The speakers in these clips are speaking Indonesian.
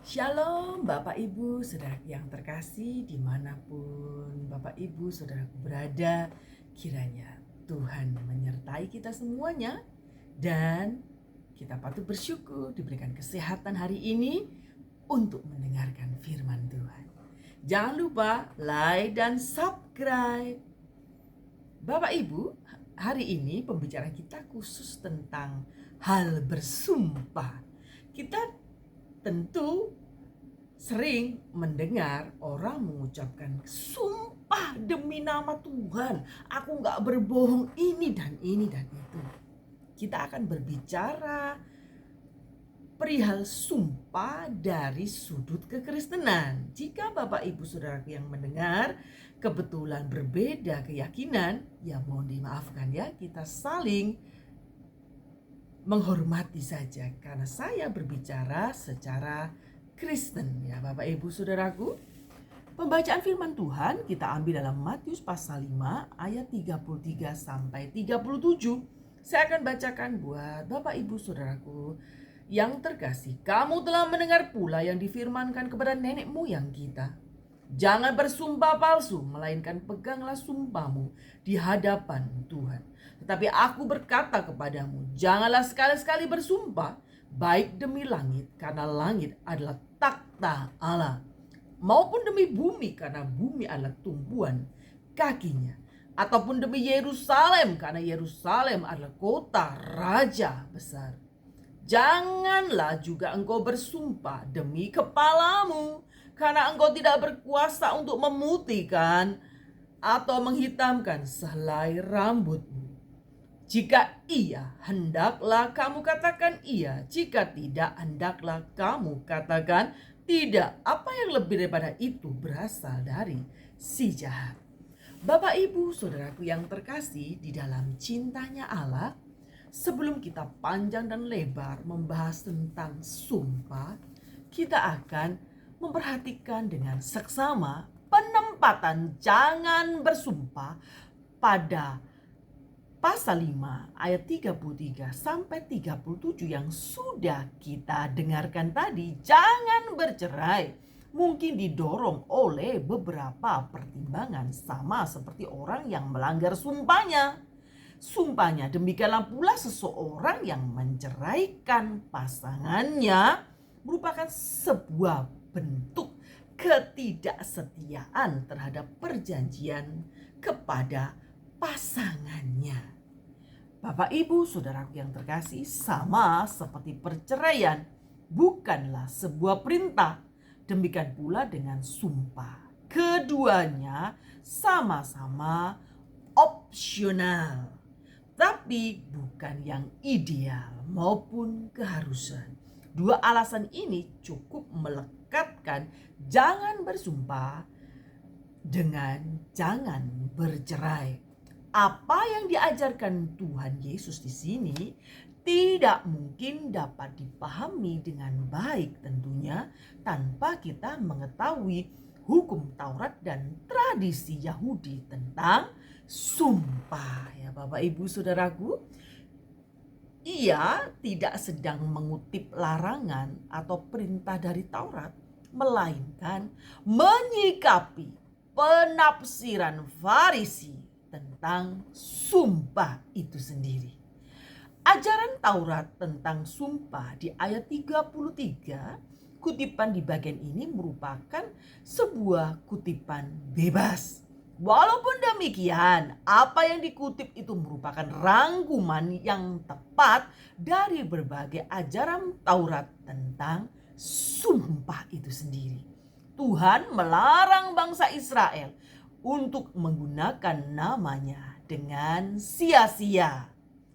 Shalom Bapak Ibu Saudara yang terkasih, dimanapun Bapak Ibu Saudaraku berada, kiranya Tuhan menyertai kita semuanya dan kita patut bersyukur diberikan kesehatan hari ini untuk mendengarkan firman Tuhan. Jangan lupa like dan subscribe. Bapak Ibu, hari ini pembicaraan kita khusus tentang hal bersumpah. Kita tentu sering mendengar orang mengucapkan sumpah demi nama Tuhan, aku gak berbohong ini dan itu. Kita akan berbicara perihal sumpah dari sudut kekristenan. Jika Bapak Ibu Saudaraku yang mendengar kebetulan berbeda keyakinan, ya mohon dimaafkan ya, kita saling menghormati saja karena saya berbicara secara Kristen ya Bapak Ibu Saudaraku. Pembacaan firman Tuhan kita ambil dalam Matius pasal 5 ayat 33 sampai 37. Saya akan bacakan buat Bapak Ibu Saudaraku yang terkasih. Kamu telah mendengar pula yang difirmankan kepada nenek moyang kita. Jangan bersumpah palsu, melainkan peganglah sumpahmu di hadapan Tuhan. Tetapi aku berkata kepadamu, janganlah sekali-sekali bersumpah, baik demi langit, karena langit adalah takhta Allah, maupun demi bumi, karena bumi adalah tumpuan kakinya, ataupun demi Yerusalem, karena Yerusalem adalah kota raja besar. Janganlah juga engkau bersumpah demi kepalamu, karena engkau tidak berkuasa untuk memutihkan atau menghitamkan sehelai rambutmu. Jika iya, hendaklah kamu katakan iya. Jika tidak, hendaklah kamu katakan tidak. Apa yang lebih daripada itu berasal dari si jahat. Bapak Ibu Saudaraku yang terkasih di dalam cintanya Allah, sebelum kita panjang dan lebar membahas tentang sumpah, kita akan memperhatikan dengan seksama penempatan jangan bersumpah pada pasal 5 ayat 33 sampai 37 yang sudah kita dengarkan tadi. Jangan bercerai mungkin didorong oleh beberapa pertimbangan, sama seperti orang yang melanggar sumpahnya. Sumpahnya demikianlah pula seseorang yang menceraikan pasangannya merupakan sebuah bentuk ketidaksetiaan terhadap perjanjian kepada pasangannya. Bapak Ibu Saudaraku yang terkasih, sama seperti perceraian bukanlah sebuah perintah, demikian pula dengan sumpah. Keduanya sama-sama opsional, tapi bukan yang ideal maupun keharusan. Dua alasan ini cukup melekatkan jangan bersumpah dengan jangan bercerai. Apa yang diajarkan Tuhan Yesus di sini tidak mungkin dapat dipahami dengan baik tentunya tanpa kita mengetahui hukum Taurat dan tradisi Yahudi tentang sumpah ya Bapak Ibu Saudaraku. Ia tidak sedang mengutip larangan atau perintah dari Taurat, melainkan menyikapi penafsiran Farisi tentang sumpah itu sendiri. Ajaran Taurat tentang sumpah di ayat 33, kutipan di bagian ini merupakan sebuah kutipan bebas. Walaupun demikian, apa yang dikutip itu merupakan rangkuman yang tepat dari berbagai ajaran Taurat tentang sumpah itu sendiri. Tuhan melarang bangsa Israel untuk menggunakan namanya dengan sia-sia.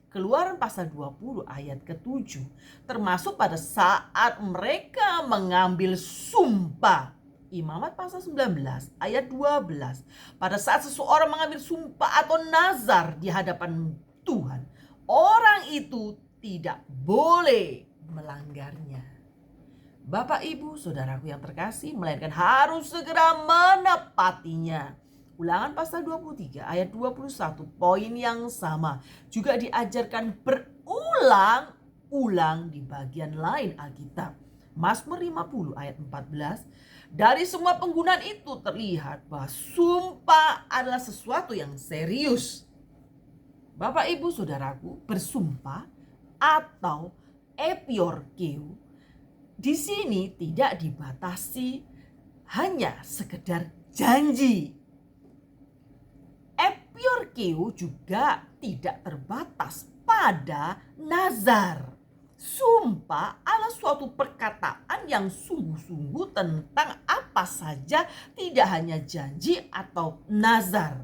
Keluaran pasal 20 ayat ke-7, termasuk pada saat mereka mengambil sumpah. Imamat pasal 19 ayat 12, pada saat seseorang mengambil sumpah atau nazar di hadapan Tuhan, orang itu tidak boleh melanggarnya. Bapak Ibu Saudaraku yang terkasih, melainkan harus segera menepatinya. Ulangan pasal 23 ayat 21, poin yang sama juga diajarkan berulang-ulang di bagian lain Alkitab. Mazmur 50 ayat 14, dari semua penggunaan itu terlihat bahwa sumpah adalah sesuatu yang serius. Bapak Ibu Saudaraku, bersumpah atau epiorkeo di sini tidak dibatasi hanya sekedar janji. Epiorkeo juga tidak terbatas pada nazar. Sumpah adalah suatu perkataan yang sungguh-sungguh tentang apa saja, tidak hanya janji atau nazar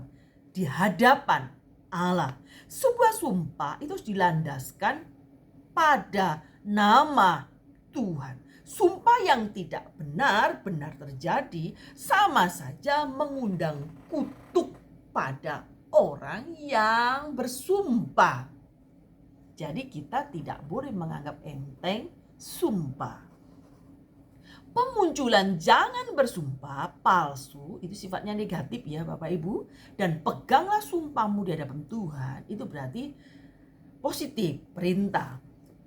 di hadapan Allah. Sebuah sumpah itu harus dilandaskan pada nama Tuhan. Sumpah yang tidak benar-benar terjadi sama saja mengundang kutuk pada orang yang bersumpah. Jadi kita tidak boleh menganggap enteng sumpah. Pemunculan jangan bersumpah palsu itu sifatnya negatif ya Bapak Ibu. Dan peganglah sumpahmu di hadapan Tuhan, itu berarti positif, perintah.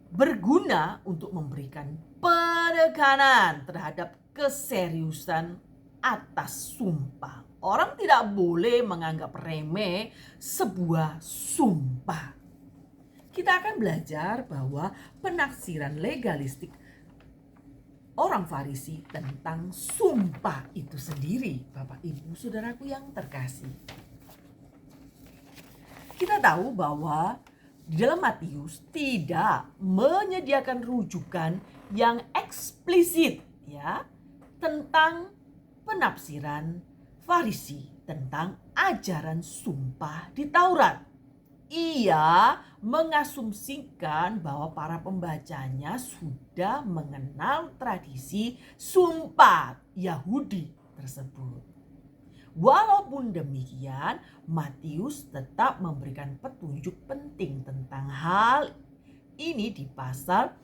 Berguna untuk memberikan penekanan terhadap keseriusan atas sumpah. Orang tidak boleh menganggap remeh sebuah sumpah. Kita akan belajar bahwa penafsiran legalistik orang Farisi tentang sumpah itu sendiri, Bapak Ibu Saudaraku yang terkasih. Kita tahu bahwa di dalam Matius tidak menyediakan rujukan yang eksplisit ya tentang penafsiran Farisi tentang ajaran sumpah di Taurat. Ia mengasumsikan bahwa para pembacanya sudah mengenal tradisi sumpah Yahudi tersebut. Walaupun demikian, Matius tetap memberikan petunjuk penting tentang hal ini di pasal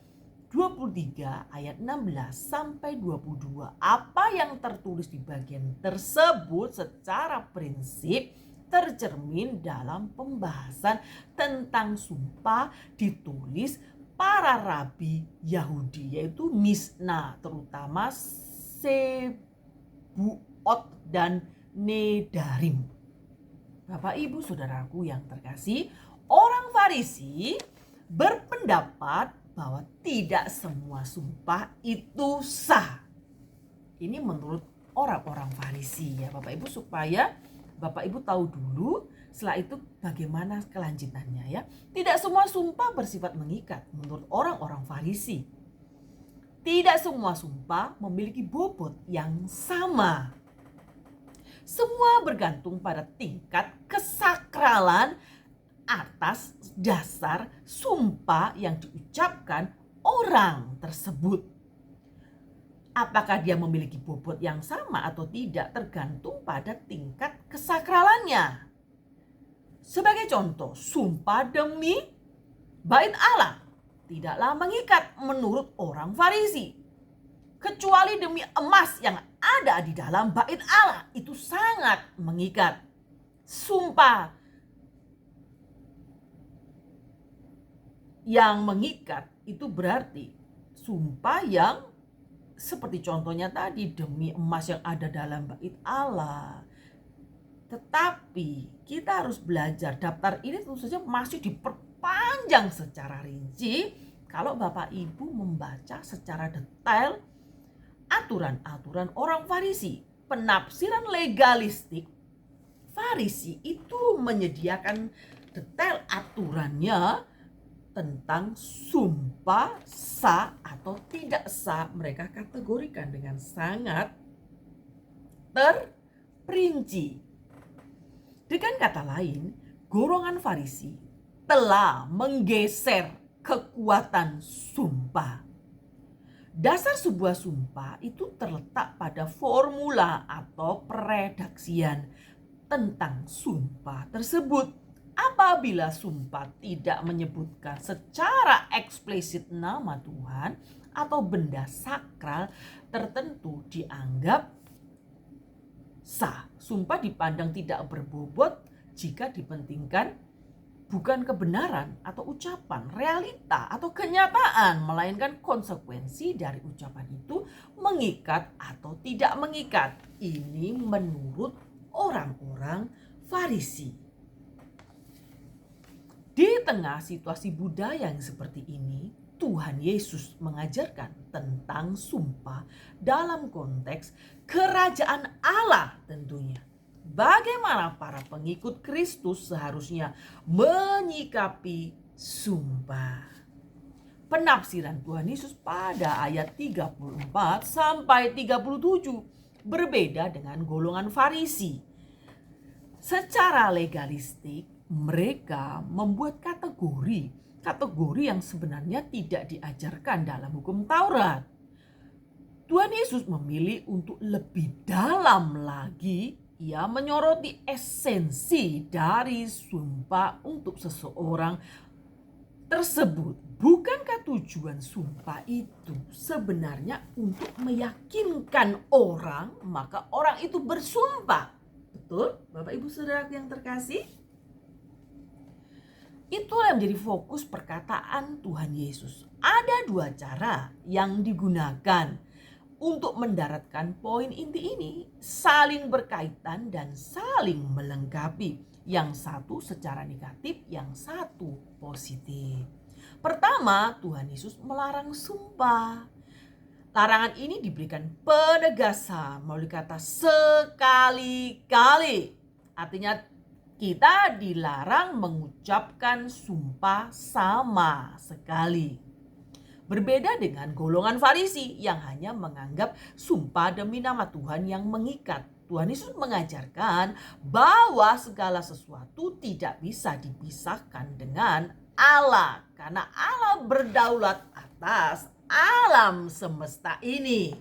23 ayat 16 sampai 22. Apa yang tertulis di bagian tersebut secara prinsip tercermin dalam pembahasan tentang sumpah ditulis para rabi Yahudi, yaitu Misna, terutama Sebuot dan Nedarim. Bapak Ibu Saudaraku yang terkasih, orang Farisi berpendapat bahwa tidak semua sumpah itu sah. Ini menurut orang-orang Farisi ya Bapak Ibu, supaya Bapak Ibu tahu dulu, setelah itu bagaimana kelanjutannya ya. Tidak semua sumpah bersifat mengikat menurut orang-orang Farisi. Tidak semua sumpah memiliki bobot yang sama. Semua bergantung pada tingkat kesakralan atas dasar sumpah yang diucapkan orang tersebut. Apakah dia memiliki bobot yang sama atau tidak tergantung pada tingkat kesakralannya. Sebagai contoh, sumpah demi bait Allah tidaklah mengikat menurut orang Farisi. Kecuali demi emas yang ada di dalam bait Allah, itu sangat mengikat. Sumpah yang mengikat itu berarti sumpah yang seperti contohnya tadi, demi emas yang ada dalam bait Allah. Tetapi kita harus belajar, daftar ini tentu saja masih diperpanjang secara rinci kalau Bapak Ibu membaca secara detail aturan-aturan orang Farisi. Penafsiran legalistik Farisi itu menyediakan detail aturannya tentang sumpah sah atau tidak sah. Mereka kategorikan dengan sangat terperinci. Dengan kata lain, golongan Farisi telah menggeser kekuatan sumpah. Dasar sebuah sumpah itu terletak pada formula atau peredaksian tentang sumpah tersebut. Apabila sumpah tidak menyebutkan secara eksplisit nama Tuhan atau benda sakral tertentu dianggap sah. Sumpah dipandang tidak berbobot jika dipentingkan bukan kebenaran atau ucapan, realita atau kenyataan, melainkan konsekuensi dari ucapan itu mengikat atau tidak mengikat. Ini menurut orang-orang Farisi. Di tengah situasi budaya yang seperti ini, Tuhan Yesus mengajarkan tentang sumpah dalam konteks kerajaan Allah tentunya. Bagaimana para pengikut Kristus seharusnya menyikapi sumpah. Penafsiran Tuhan Yesus pada ayat 34 sampai 37 berbeda dengan golongan Farisi. Secara legalistik, mereka membuat kategori yang sebenarnya tidak diajarkan dalam hukum Taurat. Tuhan Yesus memilih untuk lebih dalam lagi. Ia menyoroti esensi dari sumpah untuk seseorang tersebut. Bukankah tujuan sumpah itu sebenarnya untuk meyakinkan orang, maka orang itu bersumpah? Betul, Bapak Ibu Saudara yang terkasih? Itulah yang menjadi fokus perkataan Tuhan Yesus. Ada dua cara yang digunakan untuk mendaratkan poin inti ini, saling berkaitan dan saling melengkapi. Yang satu secara negatif, yang satu positif. Pertama, Tuhan Yesus melarang sumpah. Larangan ini diberikan penegasan melalui kata sekali-kali. Artinya kita dilarang mengucapkan sumpah sama sekali. Berbeda dengan golongan Farisi yang hanya menganggap sumpah demi nama Tuhan yang mengikat. Tuhan Yesus mengajarkan bahwa segala sesuatu tidak bisa dipisahkan dengan Allah. Karena Allah berdaulat atas alam semesta ini.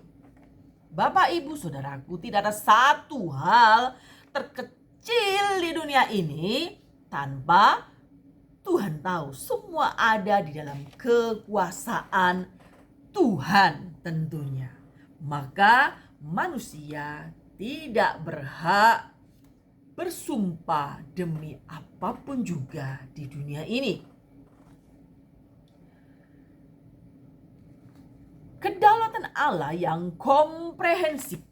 Bapak, Ibu, Saudaraku, tidak ada satu hal terkecil di dunia ini tanpa Tuhan tahu. Semua ada di dalam kekuasaan Tuhan tentunya. Maka manusia tidak berhak bersumpah demi apapun juga di dunia ini. Kedaulatan Allah yang komprehensif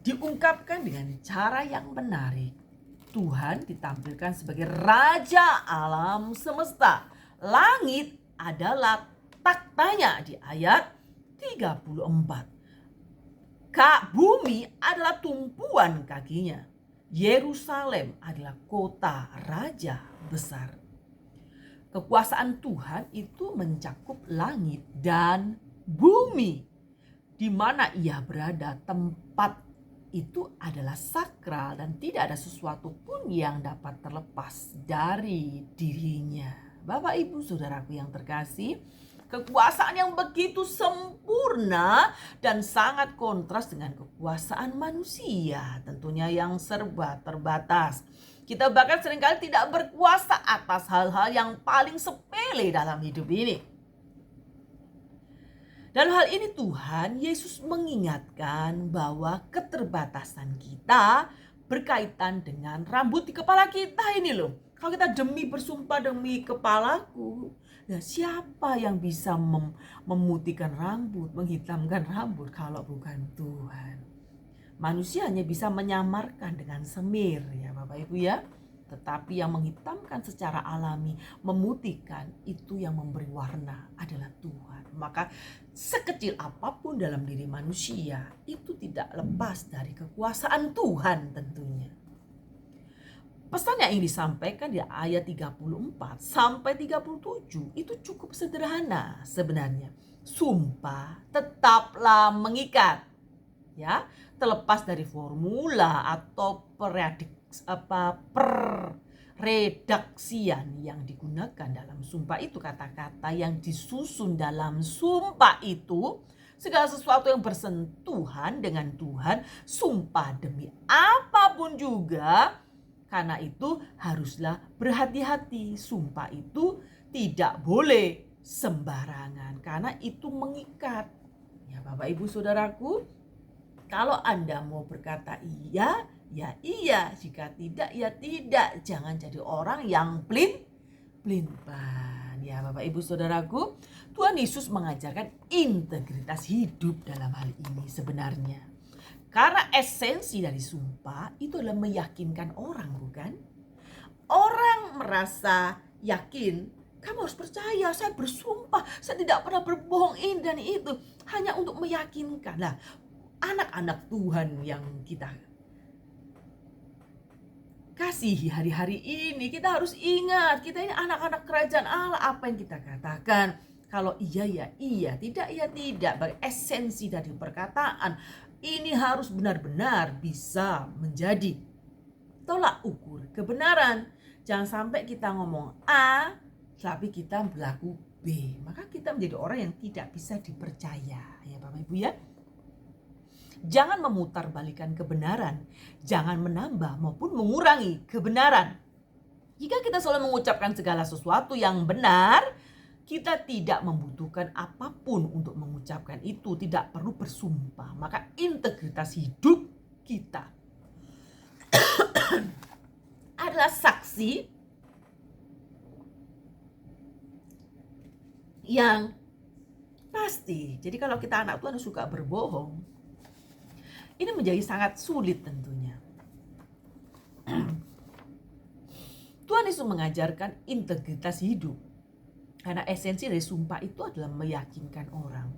diungkapkan dengan cara yang menarik. Tuhan ditampilkan sebagai Raja alam semesta. Langit adalah taktanya di ayat 34. Bumi adalah tumpuan kakinya. Yerusalem adalah kota raja besar. Kekuasaan Tuhan itu mencakup langit dan bumi. Di mana ia berada, tempat itu adalah sakral dan tidak ada sesuatu pun yang dapat terlepas dari dirinya. Bapak, Ibu, Saudaraku yang terkasih, kekuasaan yang begitu sempurna dan sangat kontras dengan kekuasaan manusia, tentunya yang serba terbatas. Kita bahkan seringkali tidak berkuasa atas hal-hal yang paling sepele dalam hidup ini. Dalam hal ini Tuhan Yesus mengingatkan bahwa keterbatasan kita berkaitan dengan rambut di kepala kita ini loh. Kalau kita bersumpah demi kepalaku, nah siapa yang bisa memutihkan rambut, menghitamkan rambut kalau bukan Tuhan? Manusia hanya bisa menyamarkan dengan semir ya Bapak Ibu ya. Tetapi yang menghitamkan secara alami, memutihkan, itu yang memberi warna adalah Tuhan. Maka sekecil apapun dalam diri manusia, itu tidak lepas dari kekuasaan Tuhan tentunya. Pesan yang ingin disampaikan di ayat 34 sampai 37 itu cukup sederhana sebenarnya. Sumpah tetaplah mengikat. Ya, terlepas dari formula atau redaksian yang digunakan dalam sumpah itu, kata-kata yang disusun dalam sumpah itu, segala sesuatu yang bersentuhan dengan Tuhan, sumpah demi apapun juga. Karena itu haruslah berhati-hati. Sumpah itu tidak boleh sembarangan karena itu mengikat. Ya Bapak Ibu Saudaraku, kalau Anda mau berkata iya, ya iya, jika tidak ya tidak. Jangan jadi orang yang pelin-pelan. Ya Bapak Ibu Saudaraku, Tuhan Yesus mengajarkan integritas hidup dalam hal ini sebenarnya. Karena esensi dari sumpah itu adalah meyakinkan orang, bukan? Orang merasa yakin, kamu harus percaya, saya bersumpah, saya tidak pernah berbohong ini dan itu. Hanya untuk meyakinkan. Lah, anak-anak Tuhan yang kita kasihi hari-hari ini, kita harus ingat, kita ini anak-anak kerajaan Allah. Apa yang kita katakan, kalau iya ya iya, tidak ya tidak. Bagi esensi dari perkataan, ini harus benar-benar bisa menjadi tolak ukur kebenaran. Jangan sampai kita ngomong A, tapi kita berlaku B. Maka kita menjadi orang yang tidak bisa dipercaya. Ya Bapak Ibu ya. Jangan memutarbalikkan kebenaran. Jangan menambah maupun mengurangi kebenaran. Jika kita selalu mengucapkan segala sesuatu yang benar, kita tidak membutuhkan apapun untuk mengucapkan itu. Tidak perlu bersumpah. Maka integritas hidup kita adalah saksi yang pasti. Jadi kalau kita anak Tuhan suka berbohong, ini menjadi sangat sulit tentunya. Tuhan Yesus mengajarkan integritas hidup. Karena esensi dari sumpah itu adalah meyakinkan orang.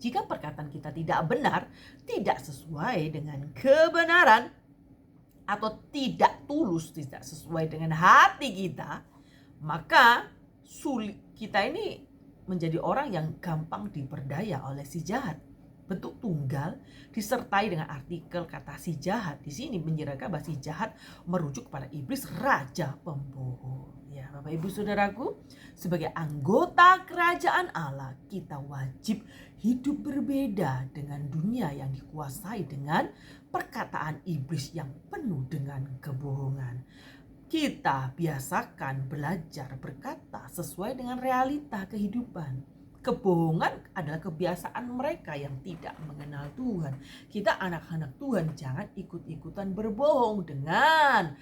Jika perkataan kita tidak benar, tidak sesuai dengan kebenaran, atau tidak tulus, tidak sesuai dengan hati kita, maka kita ini menjadi orang yang gampang diperdaya oleh si jahat. Bentuk tunggal disertai dengan artikel kata si jahat. Di sini menyerahkan bahwa si jahat merujuk kepada iblis, raja pembohong. Ya Bapak Ibu Saudaraku, sebagai anggota kerajaan Allah, kita wajib hidup berbeda dengan dunia yang dikuasai dengan perkataan iblis yang penuh dengan kebohongan. Kita biasakan belajar berkata sesuai dengan realita kehidupan. Kebohongan adalah kebiasaan mereka yang tidak mengenal Tuhan. Kita anak-anak Tuhan jangan ikut-ikutan berbohong dengan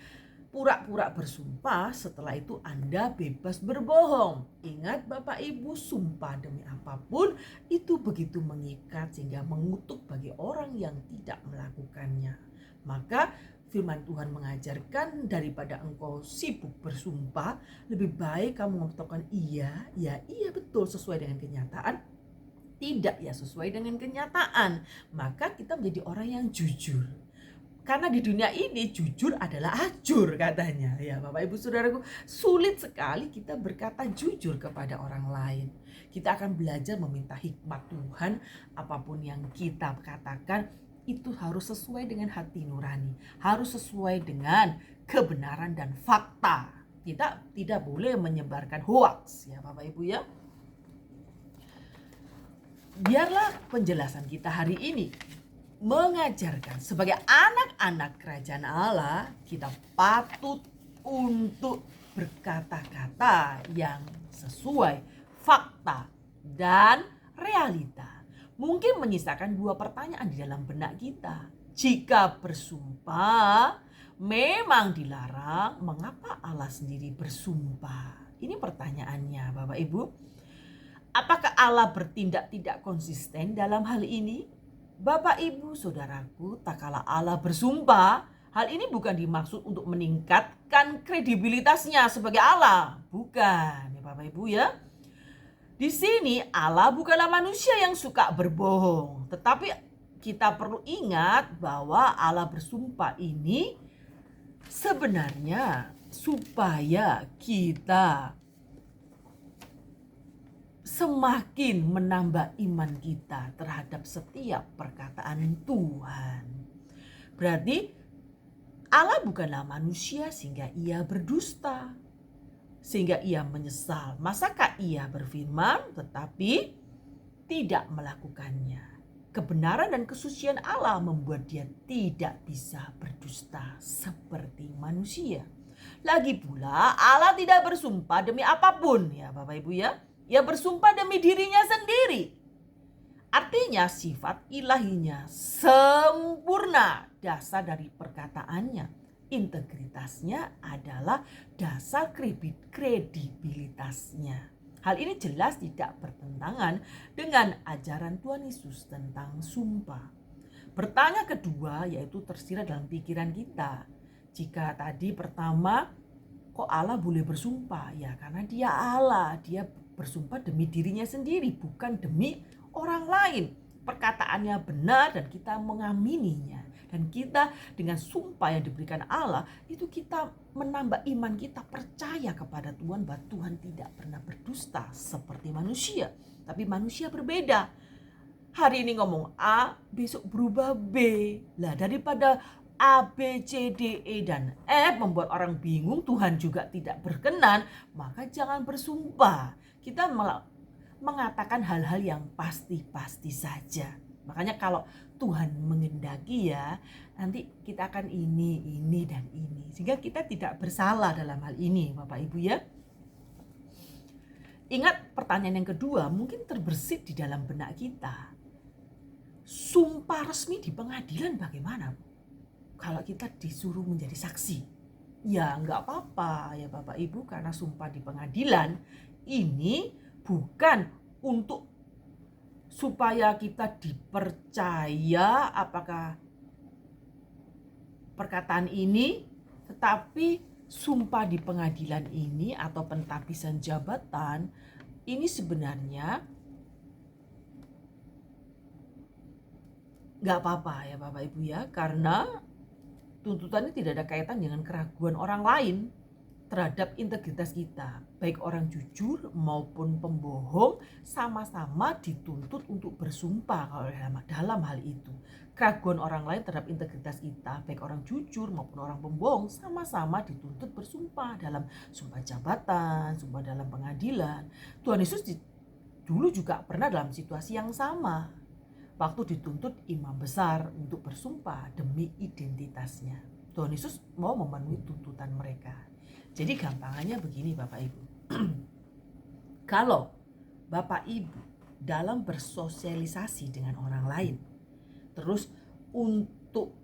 pura-pura bersumpah, setelah itu Anda bebas berbohong. Ingat Bapak Ibu, sumpah demi apapun itu begitu mengikat sehingga mengutuk bagi orang yang tidak melakukannya. Maka firman Tuhan mengajarkan daripada engkau sibuk bersumpah, lebih baik kamu mengatakan iya, ya iya betul sesuai dengan kenyataan, tidak ya sesuai dengan kenyataan. Maka kita menjadi orang yang jujur. Karena di dunia ini jujur adalah ajur katanya. Ya Bapak Ibu Saudaraku, sulit sekali kita berkata jujur kepada orang lain. Kita akan belajar meminta hikmat Tuhan. Apapun yang kita katakan itu harus sesuai dengan hati nurani. Harus sesuai dengan kebenaran dan fakta. Kita tidak boleh menyebarkan hoaks ya Bapak Ibu ya. Biarlah penjelasan kita hari ini mengajarkan sebagai anak-anak kerajaan Allah, kita patut untuk berkata-kata yang sesuai fakta dan realita. Mungkin menyisakan dua pertanyaan di dalam benak kita. Jika bersumpah memang dilarang, mengapa Allah sendiri bersumpah? Ini pertanyaannya Bapak Ibu. Apakah Allah bertindak tidak konsisten dalam hal ini? Bapak Ibu Saudaraku, tak kala Allah bersumpah, hal ini bukan dimaksud untuk meningkatkan kredibilitasnya sebagai Allah. Bukan ya Bapak Ibu ya. Di sini Allah bukanlah manusia yang suka berbohong. Tetapi kita perlu ingat bahwa Allah bersumpah ini sebenarnya supaya kita semakin menambah iman kita terhadap setiap perkataan Tuhan. Berarti Allah bukanlah manusia sehingga ia berdusta, sehingga ia menyesal. Masakah ia berfirman tetapi tidak melakukannya? Kebenaran dan kesucian Allah membuat dia tidak bisa berdusta seperti manusia. Lagi pula Allah tidak bersumpah demi apapun ya Bapak Ibu ya. Ia bersumpah demi dirinya sendiri. Artinya sifat ilahinya sempurna, dasar dari perkataannya. Integritasnya adalah dasar kredibilitasnya. Hal ini jelas tidak bertentangan dengan ajaran Tuhan Yesus tentang sumpah. Bertanya kedua yaitu tersirat dalam pikiran kita. Jika tadi pertama, kok Allah boleh bersumpah? Ya karena dia Allah, dia bersumpah demi dirinya sendiri, bukan demi orang lain. Perkataannya benar dan kita mengamininya. Dan kita dengan sumpah yang diberikan Allah, itu kita menambah iman kita, percaya kepada Tuhan bahwa Tuhan tidak pernah berdusta seperti manusia. Tapi manusia berbeda. Hari ini ngomong A, besok berubah B. Lah daripada A, B, C, D, E, dan F membuat orang bingung, Tuhan juga tidak berkenan, maka jangan bersumpah. Kita mengatakan hal-hal yang pasti-pasti saja. Makanya kalau Tuhan mengendaki ya, nanti kita akan ini, dan ini. Sehingga kita tidak bersalah dalam hal ini, Bapak Ibu ya. Ingat pertanyaan yang kedua, mungkin terbersit di dalam benak kita. Sumpah resmi di pengadilan bagaimana? Kalau kita disuruh menjadi saksi. Ya enggak apa-apa ya Bapak Ibu, karena sumpah di pengadilan ini bukan untuk supaya kita dipercaya apakah perkataan ini, tetapi sumpah di pengadilan ini atau pentabisan jabatan ini sebenarnya nggak apa-apa ya Bapak Ibu ya, karena tuntutannya tidak ada kaitan dengan keraguan orang lain terhadap integritas kita. Baik orang jujur maupun pembohong sama-sama dituntut untuk bersumpah kalau dalam hal itu. Keraguan orang lain terhadap integritas kita, baik orang jujur maupun orang pembohong, sama-sama dituntut bersumpah dalam sumpah jabatan, sumpah dalam pengadilan. Tuhan Yesus dulu juga pernah dalam situasi yang sama. Waktu dituntut imam besar untuk bersumpah demi identitasnya. Tuhan Yesus mau memenuhi tuntutan mereka. Jadi gampangannya begini Bapak Ibu. Kalau Bapak Ibu dalam bersosialisasi dengan orang lain, terus untuk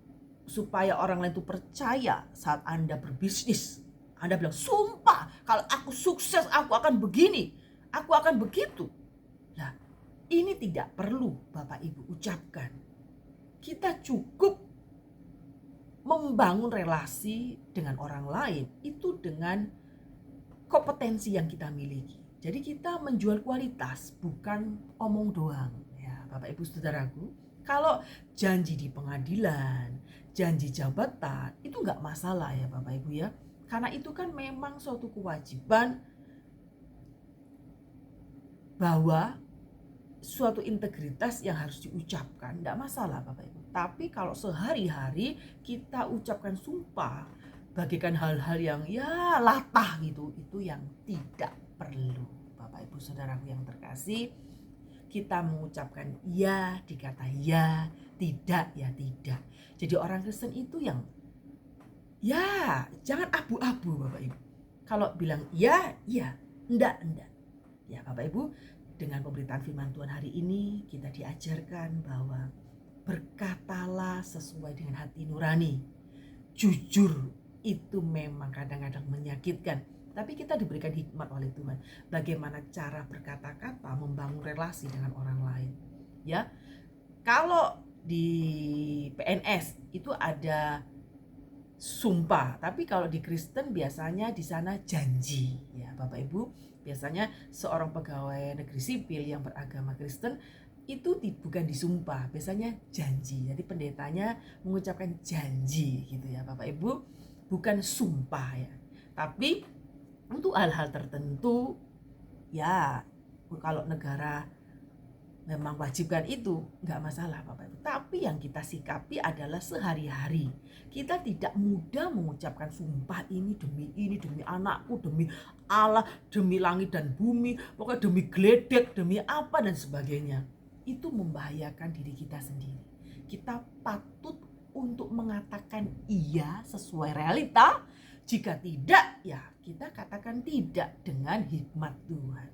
supaya orang lain itu percaya saat Anda berbisnis, Anda bilang sumpah kalau aku sukses aku akan begini, aku akan begitu. Nah, ini tidak perlu Bapak Ibu ucapkan. Kita cukup membangun relasi dengan orang lain itu dengan kompetensi yang kita miliki. Jadi kita menjual kualitas, bukan omong doang. Ya, Bapak Ibu Saudaraku, kalau janji di pengadilan, janji jabatan, itu nggak masalah ya Bapak Ibu ya. Karena itu kan memang suatu kewajiban bahwa suatu integritas yang harus diucapkan, tidak masalah Bapak Ibu. Tapi kalau sehari-hari kita ucapkan sumpah bagikan hal-hal yang ya latah gitu, itu yang tidak perlu Bapak Ibu Saudaraku yang terkasih. Kita mengucapkan ya dikata ya, tidak ya tidak. Jadi orang Kristen itu yang ya jangan abu-abu Bapak Ibu. Kalau bilang ya, ya, enggak. Ya Bapak Ibu, dengan pemberitaan firman Tuhan hari ini kita diajarkan bahwa berkatalah sesuai dengan hati nurani. Jujur itu memang kadang-kadang menyakitkan, tapi kita diberikan hikmat oleh Tuhan bagaimana cara berkata-kata membangun relasi dengan orang lain. Ya, kalau di PNS itu ada sumpah, tapi kalau di Kristen biasanya di sana janji ya Bapak Ibu. Biasanya seorang pegawai negeri sipil yang beragama Kristen itu bukan disumpah, biasanya janji. Jadi pendetanya mengucapkan janji gitu ya Bapak Ibu, bukan sumpah ya. Tapi untuk hal-hal tertentu ya kalau negara memang wajibkan itu nggak masalah Bapak Ibu. Tapi yang kita sikapi adalah sehari-hari. Kita tidak mudah mengucapkan sumpah ini demi anakku, demi Allah, demi langit dan bumi, pokoknya demi geledek, demi apa dan sebagainya. Itu membahayakan diri kita sendiri. Kita patut untuk mengatakan iya sesuai realita. Jika tidak, ya kita katakan tidak dengan hikmat Tuhan.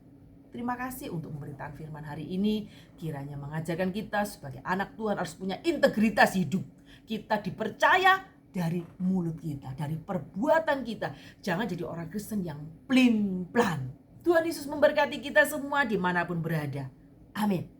Terima kasih untuk pemberitaan firman hari ini. Kiranya mengajarkan kita sebagai anak Tuhan harus punya integritas hidup. Kita dipercaya dari mulut kita, dari perbuatan kita. Jangan jadi orang Kristen yang plin-plan. Tuhan Yesus memberkati kita semua dimanapun berada. Amin.